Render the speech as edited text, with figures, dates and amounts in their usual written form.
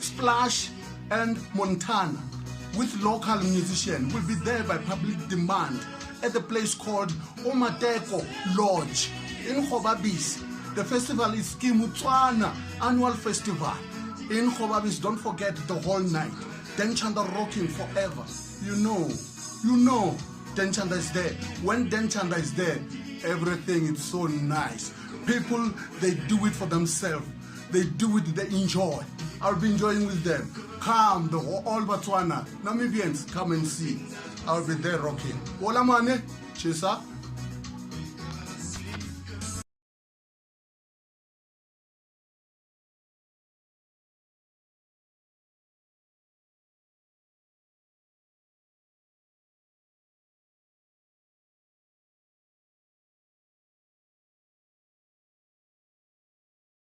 Splash and Montana with local musicians will be there by public demand at a place called Omateko Lodge in Khobabis. The festival is Kimutswana Annual Festival in Khobabis. Don't forget the whole night. Denchanda rocking forever. You know, Denchanda is there. When Denchanda is there, everything is so nice. People, they do it for themselves. They do it, they enjoy. I'll be enjoying with them. Come, all Botswana, Namibians, come and see. I'll be there rocking. Ola mane, chisa.